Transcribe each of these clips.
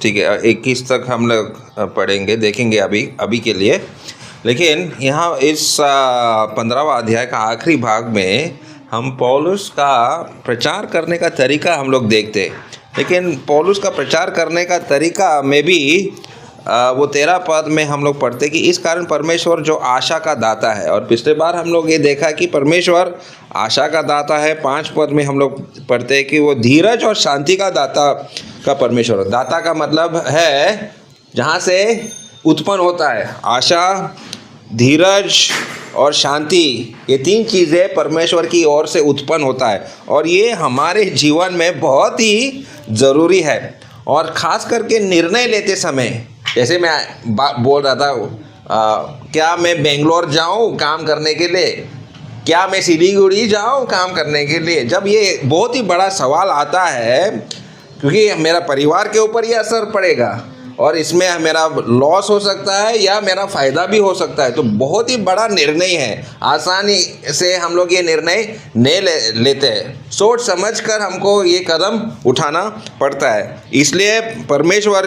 ठीक है, 21 तक हम लोग पढ़ेंगे, देखेंगे अभी के लिए। लेकिन यहाँ इस 15वां अध्याय का आखिरी भाग में हम पौलुस का प्रचार करने का तरीका हम लोग देखते हैं। लेकिन पौलुस का प्रचार करने का तरीका में भी वो 13 पद में हम लोग पढ़ते कि इस कारण परमेश्वर जो आशा का दाता है, और पिछले बार हम लोग ये देखा कि परमेश्वर आशा का दाता है। 5 पद में हम लोग पढ़ते हैं कि वो धीरज और शांति का दाता का परमेश्वर। दाता का मतलब है जहाँ से उत्पन्न होता है। आशा, धीरज और शांति, ये 3 चीज़ें परमेश्वर की ओर से उत्पन्न होता है, और ये हमारे जीवन में बहुत ही ज़रूरी है। और ख़ास करके निर्णय लेते समय, जैसे मैं बोल रहा था, क्या मैं बेंगलोर जाऊं काम करने के लिए, क्या मैं सिलीगुड़ी जाऊं काम करने के लिए, जब ये बहुत ही बड़ा सवाल आता है, क्योंकि मेरा परिवार के ऊपर ये असर पड़ेगा और इसमें मेरा लॉस हो सकता है या मेरा फ़ायदा भी हो सकता है, तो बहुत ही बड़ा निर्णय है। आसानी से हम लोग ये निर्णय नहीं लेते हैं, सोच समझ कर हमको ये कदम उठाना पड़ता है। इसलिए परमेश्वर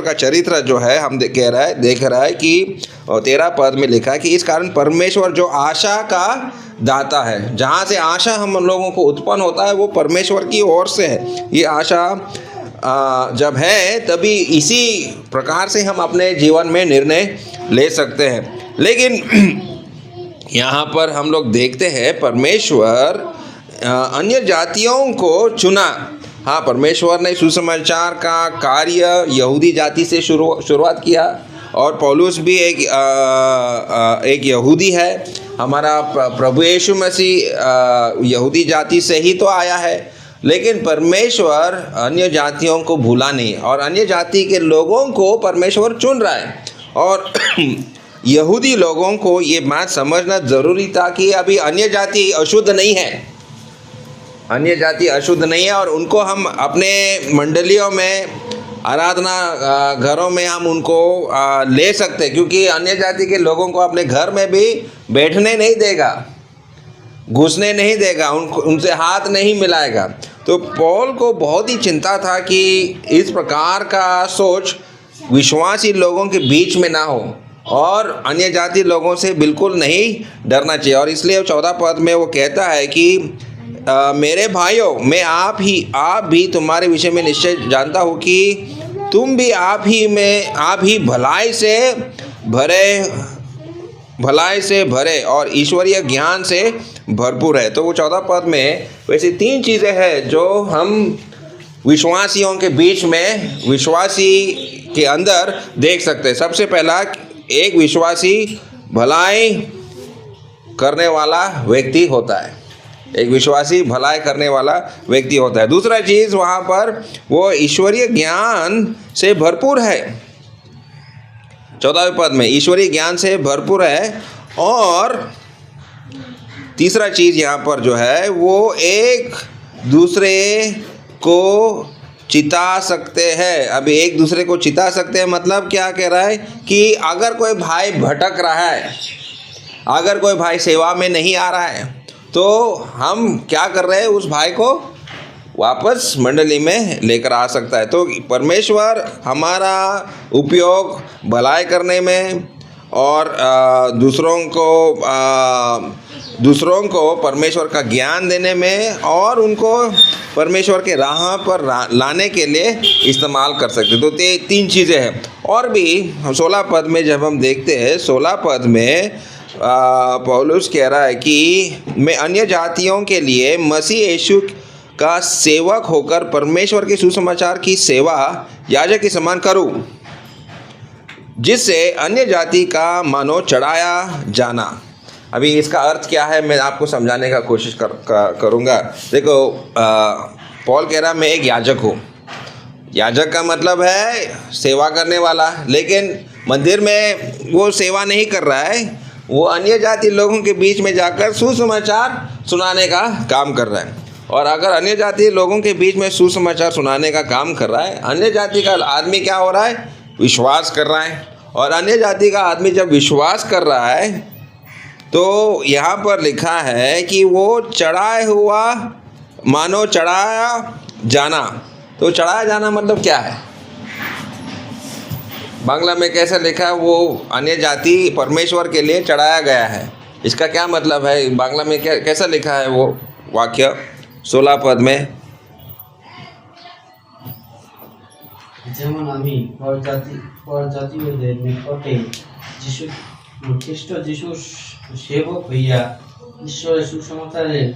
का चरित्र जो है हम देख रहा है कि 13 पद में लिखा है कि इस कारण परमेश्वर जो आशा का दाता है, जहाँ से आशा हम लोगों को उत्पन्न होता है वो परमेश्वर की ओर से है। ये आशा जब है तभी इसी प्रकार से हम अपने जीवन में निर्णय ले सकते हैं। लेकिन यहाँ पर हम लोग देखते हैं परमेश्वर अन्य जातियों को चुना। हाँ, परमेश्वर ने सुसमाचार का कार्य यहूदी जाति से शुरुआत किया, और पौलुस भी एक यहूदी है। हमारा प्रभु यीशु मसीह यहूदी जाति से ही तो आया है। लेकिन परमेश्वर अन्य जातियों को भूला नहीं, और अन्य जाति के लोगों को परमेश्वर चुन रहा है। और यहूदी लोगों को ये बात समझना ज़रूरी था कि अभी अन्य जाति अशुद्ध नहीं है, अन्य जाति अशुद्ध नहीं है, और उनको हम अपने मंडलियों में, आराधना घरों में हम उनको ले सकते, क्योंकि अन्य जाति के लोगों को अपने घर में भी बैठने नहीं देगा, घुसने नहीं देगा, उनसे हाथ नहीं मिलाएगा। तो पौल को बहुत ही चिंता था कि इस प्रकार का सोच विश्वासी लोगों के बीच में ना हो, और अन्य जाति लोगों से बिल्कुल नहीं डरना चाहिए। और इसलिए 14 पद में वो कहता है कि मेरे भाइयों, मैं आप भी तुम्हारे विषय में निश्चय जानता हूँ कि तुम भी आप ही भलाई से भरे और ईश्वरीय ज्ञान से भरपूर है। तो वो 14 पद में वैसे 3 चीज़ें हैं जो हम विश्वासियों के बीच में, विश्वासी के अंदर देख सकते हैं। सबसे पहला, एक विश्वासी भलाई करने वाला व्यक्ति होता है, एक विश्वासी भलाई करने वाला व्यक्ति होता है। दूसरा चीज़ वहाँ पर वो ईश्वरीय ज्ञान से भरपूर है। 14वें पद में ईश्वरीय ज्ञान से भरपूर है। और तीसरा चीज़ यहाँ पर जो है वो एक दूसरे को चिता सकते हैं। अभी एक दूसरे को चिता सकते हैं मतलब क्या कह रहा है कि अगर कोई भाई भटक रहा है, अगर कोई भाई सेवा में नहीं आ रहा है, तो हम क्या कर रहे हैं, उस भाई को वापस मंडली में लेकर आ सकता है। तो परमेश्वर हमारा उपयोग भलाई करने में और दूसरों को परमेश्वर का ज्ञान देने में और उनको परमेश्वर के राह पर लाने के लिए इस्तेमाल कर सकते। तो 3 चीज़ें हैं। और भी 16 पद में जब हम देखते हैं, 16 पद में पौलुस कह रहा है कि मैं अन्य जातियों के लिए मसीह यीशु का सेवक होकर परमेश्वर के सुसमाचार की सेवा याजक के समान करूं, जिससे अन्य जाति का मानो चढ़ाया जाना। अभी इसका अर्थ क्या है मैं आपको समझाने का कोशिश करूँगा। देखो, पौल कह रहा मैं एक याजक हूँ। याजक का मतलब है सेवा करने वाला, लेकिन मंदिर में वो सेवा नहीं कर रहा है, वो अन्य जाति लोगों के बीच में जाकर सुसमाचार सुनाने का काम कर रहा है। और अगर अन्य जाति लोगों के बीच में सुसमाचार सुनाने का काम कर रहा है, अन्य जाति का आदमी क्या हो रहा है, विश्वास कर रहा है। और अन्य जाति का आदमी जब विश्वास कर रहा है तो यहाँ पर लिखा है कि वो चढ़ाया हुआ, मानो चढ़ाया जाना, तो चढ़ाया जाना मतलब क्या है? बांग्ला में कैसा लिखा है? वो अन्य जाति परमेश्वर के लिए चढ़ाया गया है, इसका क्या मतलब है? बांग्ला में कैसा लिखा है वो वाक्य 16 पद में? যেমন আমি পরজাতীয়দের নিকটে খ্রিস্ট যিশুর সেবক হইয়া ঈশ্বরের সুসমাচারের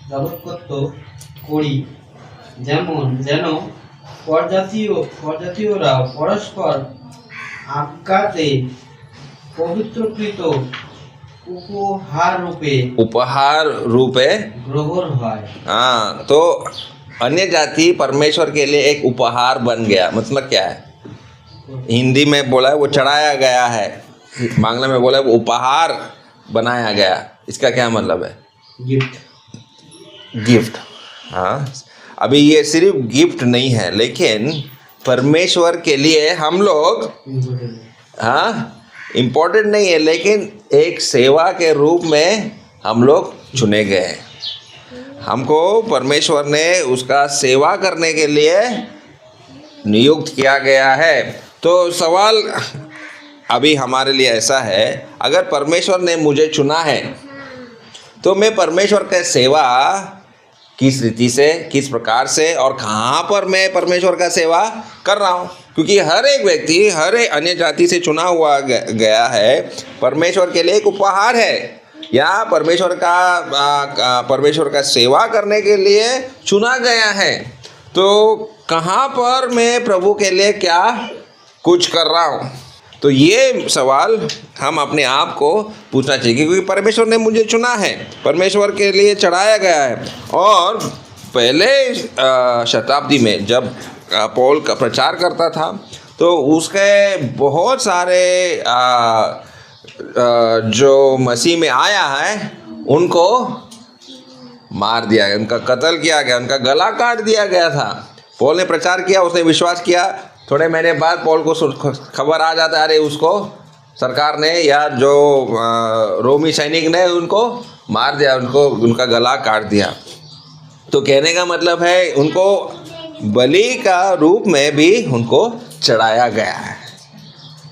যাবৎকত্ব করি, যেন পরজাতীয়রাও পরস্পর আজ্ঞাতে পবিত্রকৃত उपहार रूपे ग्रहण হয়। हाँ, तो अन्य जाति परमेश्वर के लिए एक उपहार बन गया। मतलब क्या है? हिंदी में बोला है वो चढ़ाया गया है, बांग्ला में बोला है वो उपहार बनाया गया। इसका क्या मतलब है? गिफ्ट। हाँ, अभी ये सिर्फ गिफ्ट नहीं है, लेकिन परमेश्वर के लिए हम लोग, हाँ, इम्पोर्टेंट नहीं है, लेकिन एक सेवा के रूप में हम लोग चुने गए। हमको परमेश्वर ने उसका सेवा करने के लिए नियुक्त किया गया है। तो सवाल अभी हमारे लिए ऐसा है, अगर परमेश्वर ने मुझे चुना है तो मैं परमेश्वर का सेवा किस रीति से, किस प्रकार से और कहाँ पर मैं परमेश्वर का सेवा कर रहा हूँ? क्योंकि हर एक व्यक्ति हर एक अन्य जाति से चुना हुआ गया है, परमेश्वर के लिए एक उपहार है, या परमेश्वर का सेवा करने के लिए चुना गया है। तो कहाँ पर मैं प्रभु के लिए क्या कुछ कर रहा हूँ? तो ये सवाल हम अपने आप को पूछना चाहिए, क्योंकि परमेश्वर ने मुझे चुना है, परमेश्वर के लिए चढ़ाया गया है। और पहले शताब्दी में जब पौल का प्रचार करता था तो उसके बहुत सारे जो मसीह में आया है उनको मार दिया गया, उनका कत्ल किया गया, उनका गला काट दिया गया था। पौल ने प्रचार किया, उसने विश्वास किया, थोड़े महीने बाद पौल को खबर आ जाता है, अरे उसको सरकार ने या जो रोमी सैनिक ने उनको मार दिया, उनका गला काट दिया। तो कहने का मतलब है उनको बलि का रूप में भी उनको चढ़ाया गया है,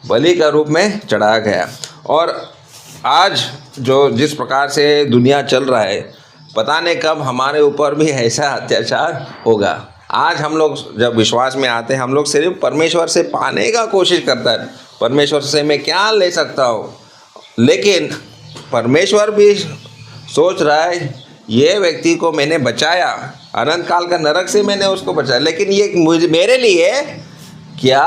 बलि का रूप में चढ़ाया गया। और आज जो जिस प्रकार से दुनिया चल रहा है, पता नहीं कब हमारे ऊपर भी ऐसा अत्याचार होगा। आज हम लोग जब विश्वास में आते हैं, हम लोग सिर्फ परमेश्वर से पाने का कोशिश करता है, परमेश्वर से मैं क्या ले सकता हूँ, लेकिन परमेश्वर भी सोच रहा है ये व्यक्ति को मैंने बचाया, अनंत काल का नरक से मैंने उसको बचाया, लेकिन ये मेरे लिए क्या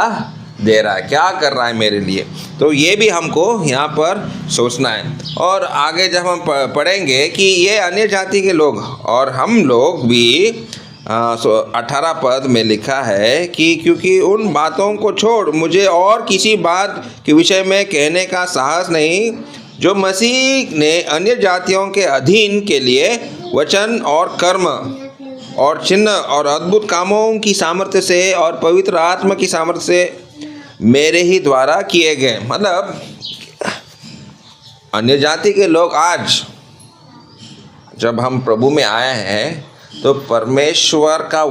दे रहा है, क्या कर रहा है मेरे लिए। तो ये भी हमको यहाँ पर सोचना है। और आगे जब हम पढ़ेंगे कि ये अन्य जाति के लोग और हम लोग भी 18 पद में लिखा है कि क्योंकि उन बातों को छोड़ मुझे और किसी बात के विषय में कहने का साहस नहीं जो मसीह ने अन्य जातियों के अधीन के लिए वचन और कर्म और चिन्ह और अद्भुत कामों की सामर्थ्य से और पवित्र आत्मा की सामर्थ्य से मेरे ही द्वारा किए गए। मतलब अन्य जाति के लोग आज जब हम प्रभु में आए हैं तो परमेश्वर का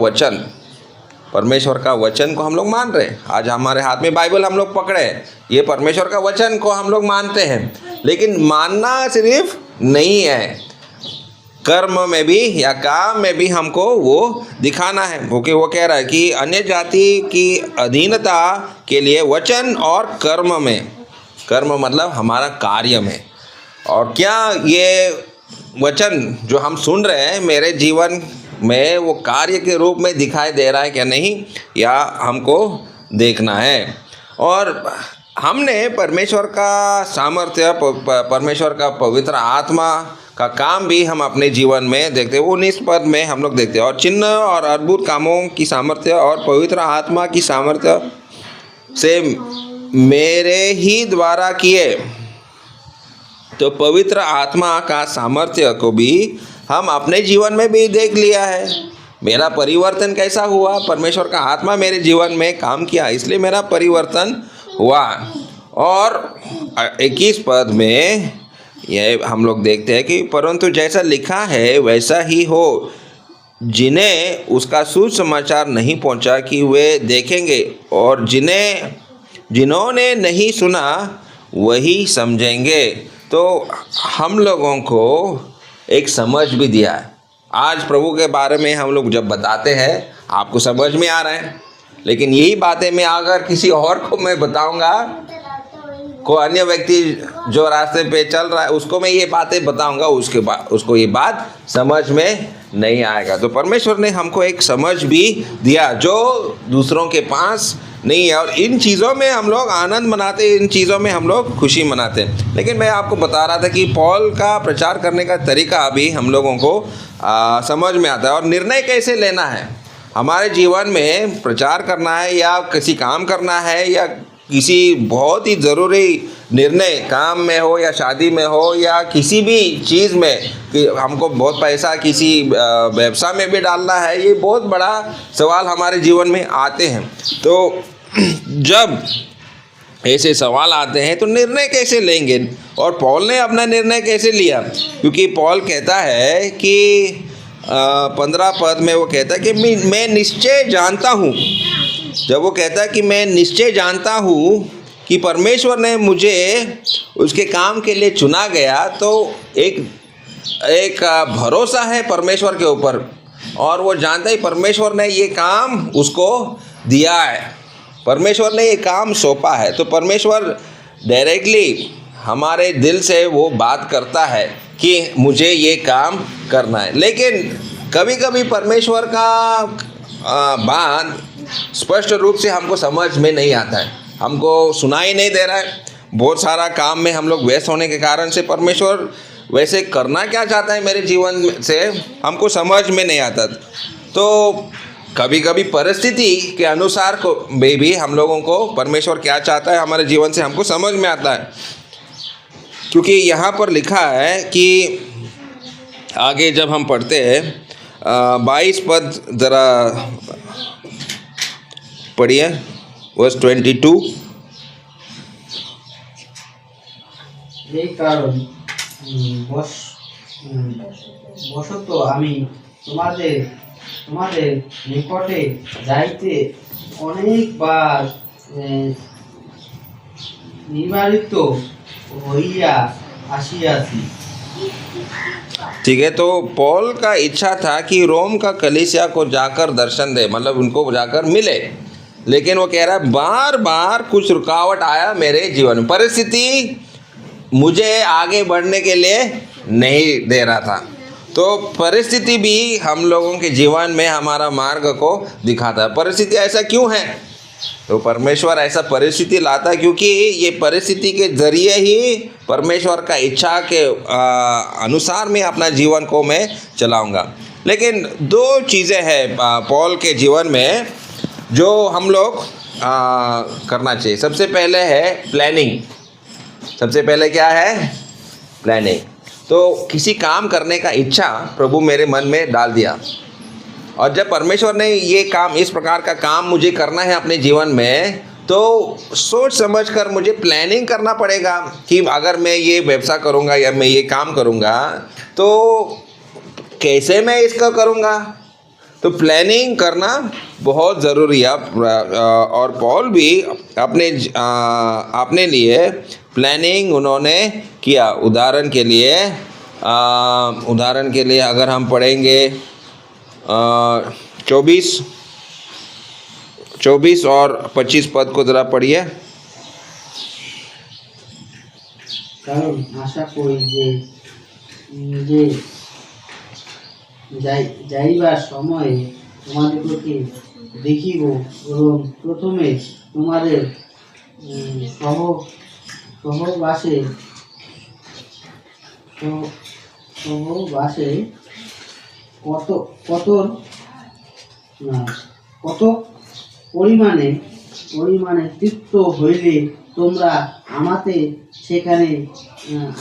वचन को हम लोग मान रहे हैं। आज हमारे हाथ में बाइबल हम लोग पकड़े हैं, ये परमेश्वर का वचन को हम लोग मानते हैं। लेकिन मानना सिर्फ नहीं है, कर्म में भी या काम में भी हमको वो दिखाना है। क्योंकि वो कह रहा है कि अन्य जाति की अधीनता के लिए वचन और कर्म में, कर्म मतलब हमारा कार्य में। और क्या ये वचन जो हम सुन रहे हैं मेरे जीवन में वो कार्य के रूप में दिखाई दे रहा है क्या नहीं, या हमको देखना है। और हमने परमेश्वर का सामर्थ्य, परमेश्वर का पवित्र आत्मा का काम भी हम अपने जीवन में देखते हैं। 19 पद में हम लोग देखते हैं, और चिन्ह और अद्भुत कामों की सामर्थ्य और पवित्र आत्मा की सामर्थ्य से मेरे ही द्वारा किए। तो पवित्र आत्मा का सामर्थ्य को भी हम अपने जीवन में भी देख लिया है। मेरा परिवर्तन कैसा हुआ, परमेश्वर का आत्मा मेरे जीवन में काम किया, इसलिए मेरा परिवर्तन हुआ। और 21 पद में यह हम लोग देखते हैं कि परंतु जैसा लिखा है वैसा ही हो, जिन्हें उसका सुसमाचार नहीं पहुंचा कि वे देखेंगे, और जिन्होंने नहीं सुना वही समझेंगे। तो हम लोगों को एक समझ भी दिया है। आज प्रभु के बारे में हम लोग जब बताते हैं आपको समझ में आ रहा है, लेकिन यही बातें मैं अगर किसी और को मैं बताऊंगा, कोई अन्य व्यक्ति जो रास्ते पे चल रहा है उसको मैं ये बातें बताऊंगा, उसके बाद उसको ये बात समझ में नहीं आएगा। तो परमेश्वर ने हमको एक समझ भी दिया जो दूसरों के पास नहीं है, और इन चीज़ों में हम लोग आनंद मनाते, इन चीज़ों में हम लोग खुशी मनाते हैं। लेकिन मैं आपको बता रहा था कि पौल का प्रचार करने का तरीका अभी हम लोगों को समझ में आता है, और निर्णय कैसे लेना है हमारे जीवन में, प्रचार करना है या किसी काम करना है या किसी बहुत ही ज़रूरी निर्णय काम में हो या शादी में हो या किसी भी चीज़ में कि हमको बहुत पैसा किसी व्यवसाय में भी डालना है, ये बहुत बड़ा सवाल हमारे जीवन में आते हैं। तो जब ऐसे सवाल आते हैं तो निर्णय कैसे लेंगे, और पौल ने अपना निर्णय कैसे लिया, क्योंकि पौल कहता है कि 15 पद में वो कहता है कि मैं निश्चय जानता हूँ। जब वो कहता है कि मैं निश्चय जानता हूँ कि परमेश्वर ने मुझे उसके काम के लिए चुना गया, तो एक भरोसा है परमेश्वर के ऊपर, और वो जानता है परमेश्वर ने ये काम उसको दिया है, परमेश्वर ने ये काम सौंपा है। तो परमेश्वर डायरेक्टली हमारे दिल से वो बात करता है कि मुझे ये काम करना है। लेकिन कभी कभी परमेश्वर का बात स्पष्ट रूप से हमको समझ में नहीं आता है, हमको सुनाई नहीं दे रहा है। बहुत सारा काम में हम लोग व्यस्त होने के कारण से परमेश्वर वैसे करना क्या चाहता है मेरे जीवन से हमको समझ में नहीं आता। तो कभी कभी परिस्थिति के अनुसार को भी हम लोगों को परमेश्वर क्या चाहता है हमारे जीवन से हमको समझ में आता है, क्योंकि यहाँ पर लिखा है कि आगे जब हम पढ़ते हैं 22 पद ज़रा पढ़िए, वर्स 22। এই কারণ বশত আমি তোমাদের নিকটে যাইতে অনেকবার নিবারিত হইয়া আসিয়াছি। ठीक है, तो पौल का इच्छा था कि रोम का कलीसिया को जाकर दर्शन दे, मतलब उनको जाकर मिले, लेकिन वो कह रहा है बार बार कुछ रुकावट आया मेरे जीवन में, परिस्थिति मुझे आगे बढ़ने के लिए नहीं दे रहा था। तो परिस्थिति भी हम लोगों के जीवन में हमारा मार्ग को दिखाता है। परिस्थिति ऐसा क्यों है, तो परमेश्वर ऐसा परिस्थिति लाता है क्योंकि ये परिस्थिति के ज़रिए ही परमेश्वर का इच्छा के अनुसार मैं अपना जीवन को मैं चलाऊंगा। लेकिन दो चीज़ें हैं पौल के जीवन में जो हम लोग करना चाहिए। सबसे पहले है प्लानिंग। सबसे पहले क्या है? प्लानिंग। तो किसी काम करने का इच्छा प्रभु मेरे मन में डाल दिया, और जब परमेश्वर ने ये काम, इस प्रकार का काम मुझे करना है अपने जीवन में, तो सोच समझ कर मुझे प्लानिंग करना पड़ेगा कि अगर मैं ये व्यवसाय करूँगा या मैं ये काम करूँगा तो कैसे मैं इसका करूँगा। तो प्लानिंग करना बहुत ज़रूरी है। और पौल भी अपने लिए प्लानिंग उन्होंने किया। उदाहरण के लिए अगर हम पढ़ेंगे 24 और 25 पद को ज़रा पढ़िए। কারণ আশা করি যে যাইবার সময়ে তোমাদিগকে দেখিব এবং প্রথমে তোমাদের সহবাসে কত পরিমাণে তৃপ্ত হইলে তোমরা আমাতে সেখানে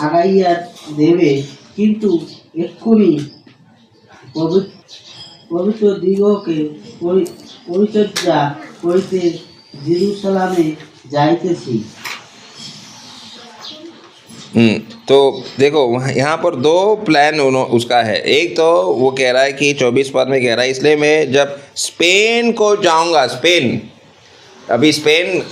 আগাইয়া দেবে, কিন্তু এক্ষুনি পবিত্র দিগকে পরিচর্যা করিতে জেরুসালেমে যাইতেছি। तो देखो यहाँ पर दो प्लान उसका है। एक तो वो कह रहा है कि 24 पद में कह रहा है, इसलिए मैं जब स्पेन को जाऊँगा, स्पेन, अभी स्पेन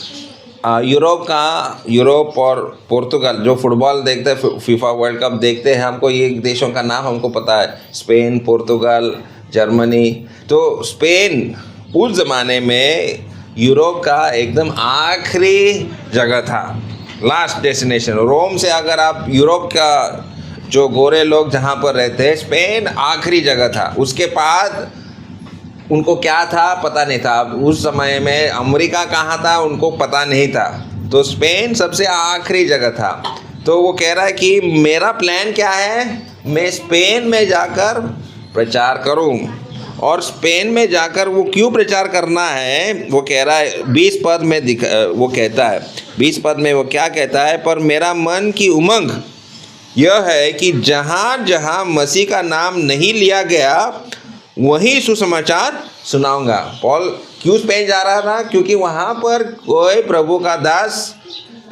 यूरोप और पुर्तगाल जो फुटबॉल देखते हैं, फीफा वर्ल्ड कप देखते हैं, हमको ये देशों का नाम हमको पता है, स्पेन, पुर्तगाल, जर्मनी। तो स्पेन उस ज़माने में यूरोप का एकदम आखिरी जगह था, लास्ट डेस्टिनेशन। रोम से अगर आप यूरोप का जो गोरे लोग जहाँ पर रहते हैं, स्पेन आखिरी जगह था। उसके बाद उनको क्या था पता नहीं था। उस समय में अमेरिका कहाँ था उनको पता नहीं था, तो स्पेन सबसे आखिरी जगह था। तो वो कह रहा है कि मेरा प्लान क्या है, मैं स्पेन में जाकर प्रचार करूं। और स्पेन में जाकर वो क्यों प्रचार करना है, वो कह रहा है 20 पद में वो कहता है, 20 पद में वो क्या कहता है, पर मेरा मन की उमंग यह है कि जहाँ जहाँ मसीह का नाम नहीं लिया गया वहीं सुसमाचार सुनाऊंगा। पॉल क्यों स्पेन जा रहा था, क्योंकि वहाँ पर कोई प्रभु का दास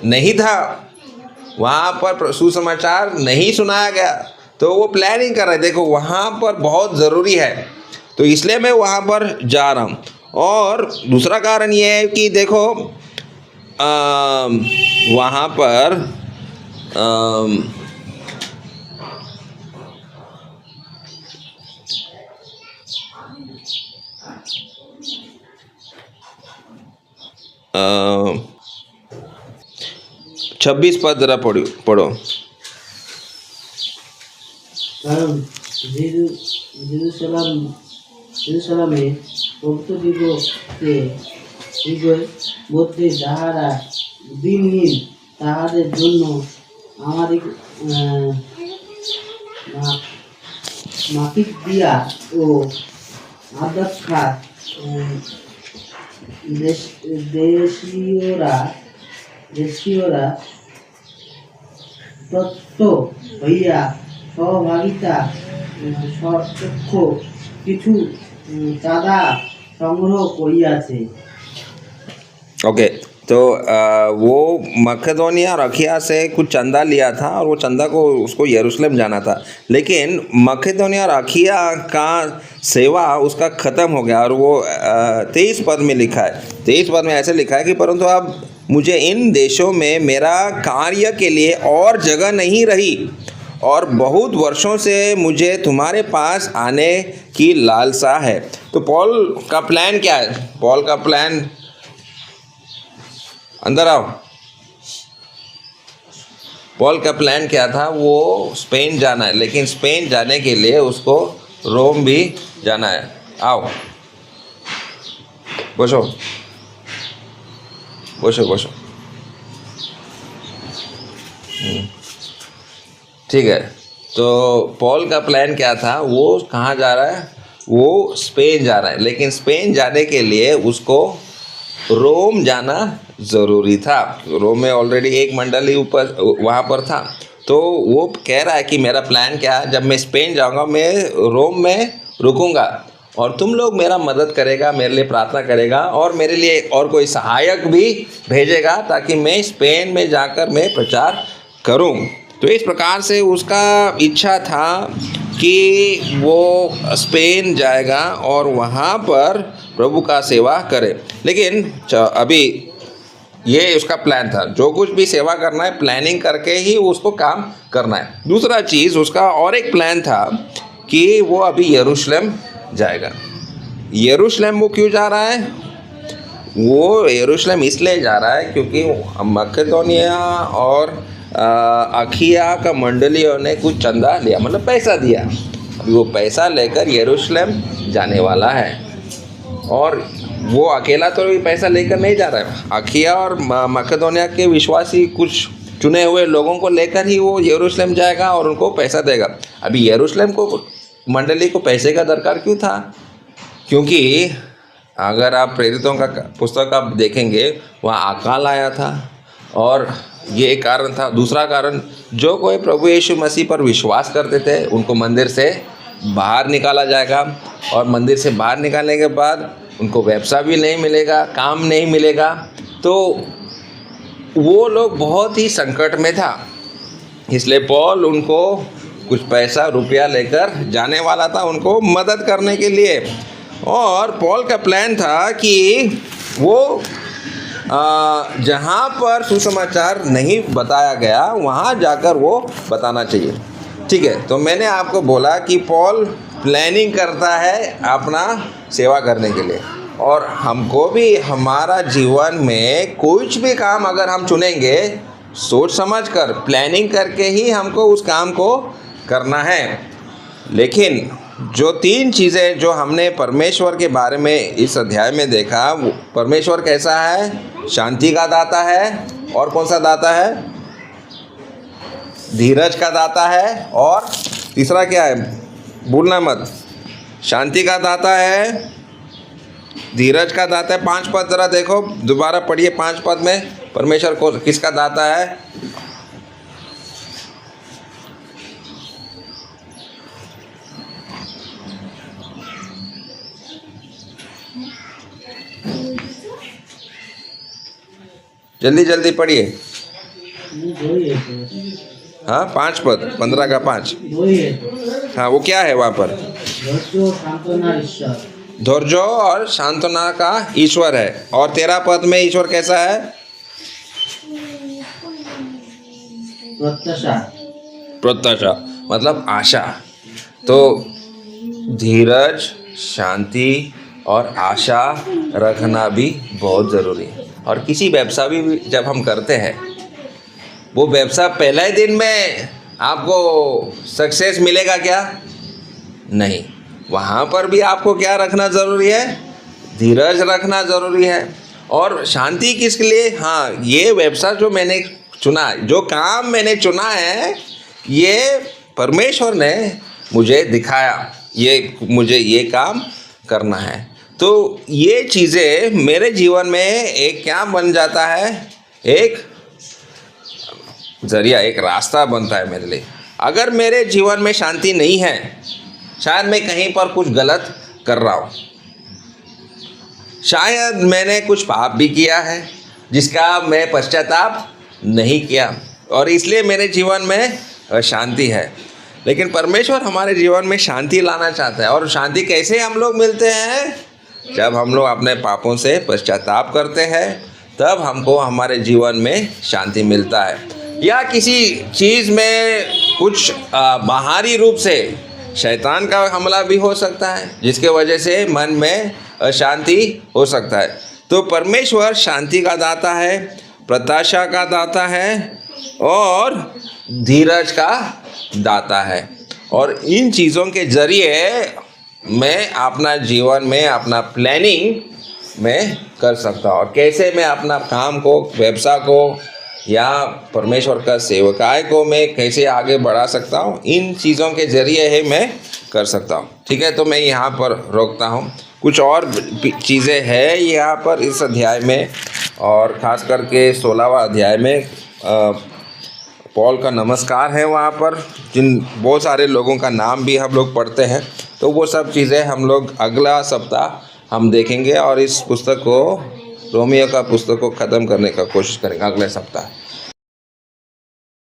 नहीं था, वहाँ पर सुसमाचार नहीं सुनाया गया। तो वो प्लानिंग कर रहे, देखो वहाँ पर बहुत ज़रूरी है, तो इसलिए मैं वहाँ पर जा रहा हूँ। और दूसरा कारण ये है कि देखो वहाँ पर आ, 26 पद जरा पढ़ो। কারণ জেরুসালামে ভক্তদিগের মধ্যে যাহারা দিনহীন, তাহাদের জন্য আমাদের মাকিদনিয়া ও আদাক্ষা দেশীয়রা তত্ত্ব হইয়া সহভাগিতা সচক্ষ কিছু চাঁদা সংগ্রহ করিয়াছে। ओके, तो वो मकेदोनिया और अखिया से कुछ चंदा लिया था और वो चंदा को उसको यरूशलेम जाना था, लेकिन मकेदोनिया और अखिया का सेवा उसका ख़त्म हो गया। और वो 23 पद में लिखा है, 23 पद में ऐसे लिखा है कि परंतु अब मुझे इन देशों में मेरा कार्य के लिए और जगह नहीं रही और बहुत वर्षों से मुझे तुम्हारे पास आने की लालसा है। तो पॉल का प्लान क्या है, पॉल का प्लान, अंदर आओ, पॉल का प्लान क्या था, वो स्पेन जाना है, लेकिन स्पेन जाने के लिए उसको रोम भी जाना है। आओ बसो बसो बसो, ठीक है। तो पॉल का प्लान क्या था, वो कहाँ जा रहा है, वो स्पेन जा रहा है, लेकिन स्पेन जाने के लिए उसको रोम जाना ज़रूरी था। रोम में ऑलरेडी एक मंडली ऊपर वहाँ पर था। तो वो कह रहा है कि मेरा प्लान क्या है, जब मैं स्पेन जाऊँगा मैं रोम में रुकूँगा और तुम लोग मेरा मदद करेगा, मेरे लिए प्रार्थना करेगा और मेरे लिए और कोई सहायक भी भेजेगा ताकि मैं स्पेन में जाकर मैं प्रचार करूँ। तो इस प्रकार से उसका इच्छा था कि वो स्पेन जाएगा और वहाँ पर प्रभु का सेवा करे। लेकिन अभी ये उसका प्लान था, जो कुछ भी सेवा करना है प्लानिंग करके ही उसको काम करना है। दूसरा चीज़ उसका और एक प्लान था कि वो अभी यरूशलेम जाएगा। यरूशलेम वो क्यों जा रहा है, वो यरूशलेम इसलिए जा रहा है क्योंकि मकेदोनिया और अखिया का मंडलियों ने कुछ चंदा लिया, मतलब पैसा दिया। अभी वो पैसा लेकर यरूशलेम जाने वाला है और वो अकेला तो पैसा लेकर नहीं जा रहा है। अखिया और मकेदोनिया के विश्वासी कुछ चुने हुए लोगों को लेकर ही वो यरूशलेम जाएगा और उनको पैसा देगा। अभी यरूशलेम को मंडली को पैसे का दरकार क्यों था, क्योंकि अगर आप प्रेरितों का पुस्तक आप देखेंगे वहाँ अकाल आया था और ये एक कारण था। दूसरा कारण, जो कोई प्रभु यीशु मसीह पर विश्वास करते थे उनको मंदिर से बाहर निकाला जाएगा और मंदिर से बाहर निकालने के बाद उनको व्यवसाय भी नहीं मिलेगा, काम नहीं मिलेगा। तो वो लोग बहुत ही संकट में था, इसलिए पॉल उनको कुछ पैसा रुपया लेकर जाने वाला था उनको मदद करने के लिए। और पॉल का प्लान था कि वो जहाँ पर सुसमाचार नहीं बताया गया वहाँ जाकर वो बताना चाहिए। ठीक है, तो मैंने आपको बोला कि पॉल प्लानिंग करता है अपना सेवा करने के लिए, और हमको भी हमारा जीवन में कुछ भी काम अगर हम चुनेंगे सोच समझ कर प्लानिंग करके ही हमको उस काम को करना है। लेकिन जो 3 चीज़ें जो हमने परमेश्वर के बारे में इस अध्याय में देखा, वो परमेश्वर कैसा है? शांति का दाता है, और कौन सा दाता है? धीरज का दाता है, और तीसरा क्या है? भूलना मत, शांति का दाता है, धीरज का दाता है। 5 पद जरा देखो, दोबारा पढ़िए 5 पद में परमेश्वर को किसका दाता है? जल्दी जल्दी पढ़िए। दो ही है तो। हाँ 5 पद, 15 का 5। दो ही है तो। हाँ, वो क्या है वहाँ पर? धैर्य सांत्वना ईश्वर। धैर्य और सांत्वना का ईश्वर है। और 13 पद में ईश्वर कैसा है? प्रत्याशा। प्रत्याशा मतलब आशा। तो धीरज, शांति और आशा रखना भी बहुत ज़रूरी है। और किसी व्यवसाय भी जब हम करते हैं, वो व्यवसाय पहले ही दिन में आपको सक्सेस मिलेगा क्या? नहीं, वहाँ पर भी आपको क्या रखना ज़रूरी है? धीरज रखना ज़रूरी है। और शांति किसके लिए? हाँ, ये व्यवसाय जो मैंने चुना, जो काम मैंने चुना है, ये परमेश्वर ने मुझे दिखाया, ये मुझे ये काम करना है। तो ये चीज़ें मेरे जीवन में एक क्या बन जाता है? एक ज़रिया, एक रास्ता बनता है मेरे लिए। अगर मेरे जीवन में शांति नहीं है, शायद मैं कहीं पर कुछ गलत कर रहा हूँ, शायद मैंने कुछ पाप भी किया है जिसका मैं पश्चाताप नहीं किया, और इसलिए मेरे जीवन में अशांति है। लेकिन परमेश्वर हमारे जीवन में शांति लाना चाहता है। और शांति कैसे हम लोग मिलते हैं? जब हम लोग अपने पापों से पश्चाताप करते हैं, तब हमको हमारे जीवन में शांति मिलता है। या किसी चीज़ में कुछ बाहरी रूप से शैतान का हमला भी हो सकता है, जिसके वजह से मन में अशांति हो सकता है। तो परमेश्वर शांति का दाता है, प्रत्याशा का दाता है, और धीरज का दाता है। और इन चीज़ों के ज़रिए मैं अपना जीवन में अपना प्लानिंग मैं कर सकता हूँ, और कैसे मैं अपना काम को, व्यवसाय को, या परमेश्वर का सेवकाई को मैं कैसे आगे बढ़ा सकता हूँ, इन चीज़ों के ज़रिए ही मैं कर सकता हूँ। ठीक है, तो मैं यहाँ पर रोकता हूँ। कुछ और चीज़ें हैं यहाँ पर इस अध्याय में, और ख़ास करके 16वां अध्याय में पॉल का नमस्कार है वहाँ पर, जिन बहुत सारे लोगों का नाम भी हम लोग पढ़ते हैं। तो वो सब चीज़ें हम लोग अगला सप्ताह हम देखेंगे, और इस पुस्तक को, रोमियो का पुस्तक को ख़त्म करने का कोशिश करेंगे अगले सप्ताह।